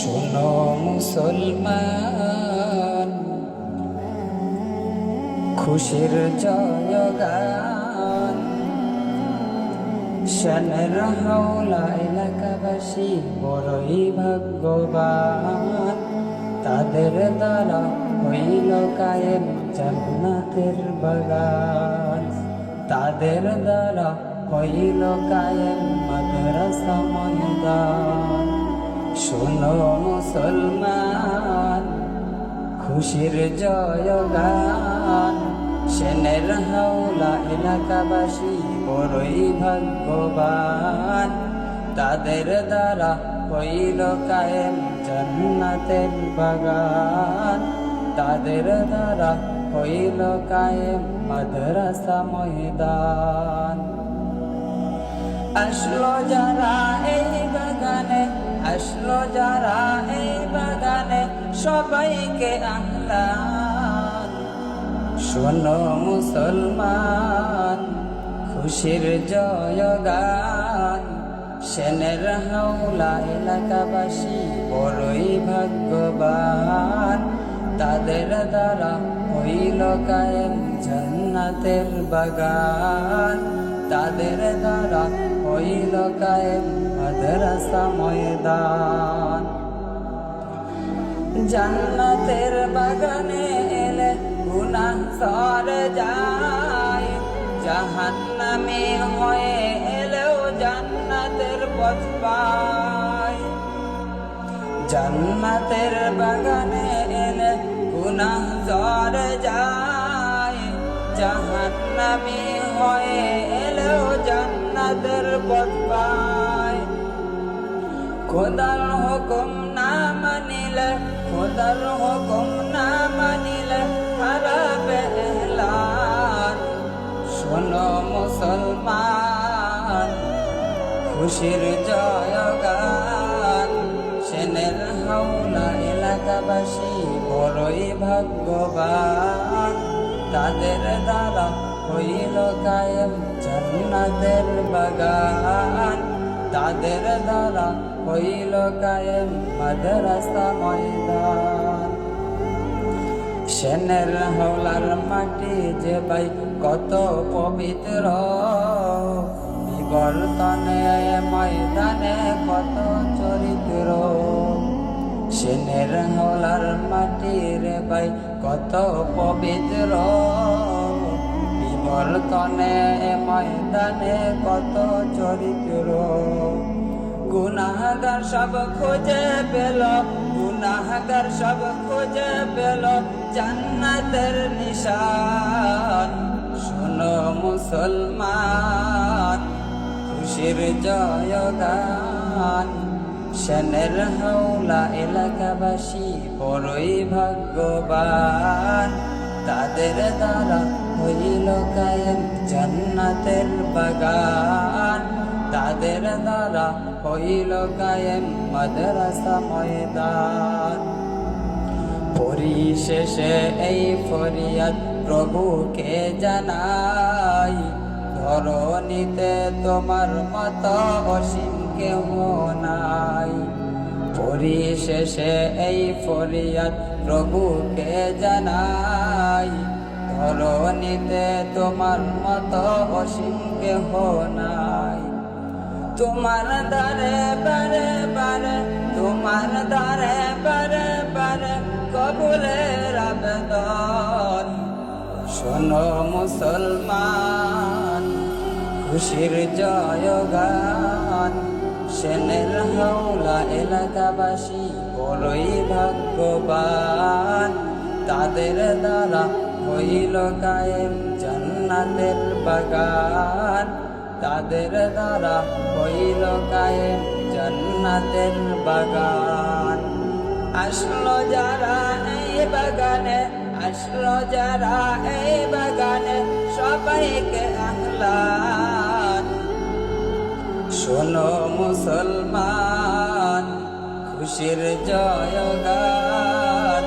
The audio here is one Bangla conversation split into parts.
শোনো মুসলমান, খুশির জয়গান, শানের হাওলা এলাকাবাসী বড়ই ভাগ্যবান। তাদের দ্বারা হইল কায়েম জান্নাতের বাগান, তাদের দ্বারা হইল কায়েম মাদ্রাসা ময়দান। শোনো মুসলমান, খুশির জয়গান, সেনের হাওলা এলাকাবাসী বড়ই ভাগ্যবান। তাদের দ্বারা হইল কায়েম জান্নাতের বাগান, তাদের দ্বারা হইল কায়েম মাদ্রাসা ময়দান। আসলো যারা এই বাগানে, আসলো যারা এই বাগানে, সবাইকে আহলান। শোনো মুসলমান, খুশির জয়গান, সেনের হাওলা এলাকাবাসী বড়ই ভাগ্যবান। তাদের দ্বারা হইল কায়েম জান্নাতের বাগান, তাদের দ্বারা হইল কায়েম মাদ্রাসা ময়দান। জান্নাতের বাগানে এলে গুনাহ সরে যায়, জাহান্নামী হয়ে এলেও জান্নাতের পথ পায়। জান্নাতের বাগানে এলে গুনাহ সরে যায়, জাহান্নামী হয়ে এলেও জান্নাতের পথ পায়। খোদার হুকুম না মানিলে, খোদার হুকুম না মানিলে হারাবে এহলান। শোনো মুসলমান, খুশির জয়গান, সেনের হাওলা এলাকাবাসী বড়ই ভাগ্যবান। তাদের দ্বারা হইল কায়েম জান্নাতের বাগান, তাদের দ্বারা হইল কায়েম মাদ্রাসা ময়দান। সেনের হাওলার মাটি যে ভাই কত পবিত্র, বিবর্তনে ময়দানে কত চরিত্র। সেনের হাওলার মাটি রে ভাই কত পবিত্র, বিবর্তনে ময়দানে কত চরিত্র। গুনাহগার সব খুঁজে পেল, গুনাহগার সব খুঁজে পেল জান্নাতের নিশান। শোনো মুসলমান, খুশির জয়গান, সেনের হাওলা এলাকাবাসী বড়ই ভাগ্যবান। তাদের দ্বারা হইল কায়েম জান্নাতের বাগান, তাদের দ্বারা হইল কায়েম মাদ্রাসা ময়দান। পরিশেষে এই ফরিয়াদ প্রভুকে জানাই, ধরণীতে তোমার মত অসীম কেহ নাই। পরিশেষে এই ফরিয়াদ প্রভুকে জানাই, ধরণীতে তোমার মত অসীম কেহ নাই। তোমার দ্বারে বারে বারে, তোমার দ্বারে বারে বারে কবুলের আবেদন। শোনো মুসলমান, খুশির জয়গান, সেনের হাওলা এলাকাবাসী বড়ই ভাগ্যবান। তাদের দ্বারা হইল কায়েম জান্নাতের বাগান, তাদের দ্বারা হইল কায়েম জান্নাতের বাগান। আসলো যারা এই বাগানে, আসলো যারা এই বাগানে, সবাইকে আহলান। শোনো মুসলমান, খুশির জয়গান,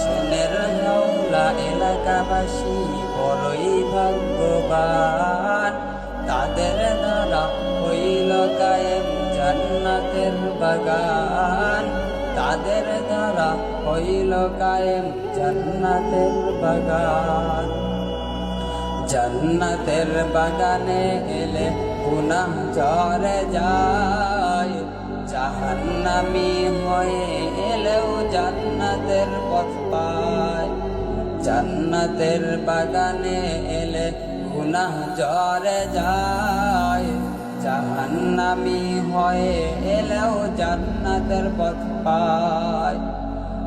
সেনের হাওলা এলাকাবাসী বড়ই ভাগ্যবান। তাদের দ্বারা হইল কায়েম জান্নাতের বাগান, তাদের দ্বারা হইল কায়েম জান্নাতের বাগান। জান্নাতের বাগানে এলে গুনাহ ঝরে যায়, জাহান্নামী হয়ে এলেও জান্নাতের পথ পায়। জান্নাতের বাগানে এলে গুনাহ ঝরে যায়, জাহান্নামী হয়ে এলেও জান্নাতের পথ পায়।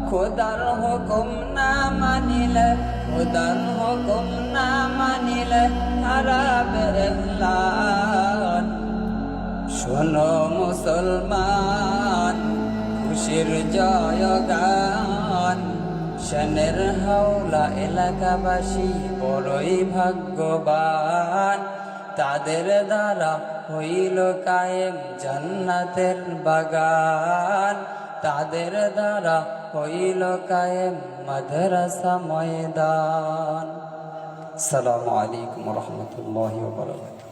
খোদার হুকুম না মানিলে, খোদার হুকুম না মানিলে হারাবে ইহলান। শোনো মুসলমান, খুশির জয়গান, শানের হাওলা এলাকাবাসী বড়ই ভাগ্যবান। তাদের দ্বারা হইল কায়েম জান্নাতের বাগান, তাদের দ্বারা হইল কায়েম মাদ্রাসা ময়দান। আসসালামু আলাইকুম ওয়া রাহমাতুল্লাহি ওয়া বারাকাতুহু।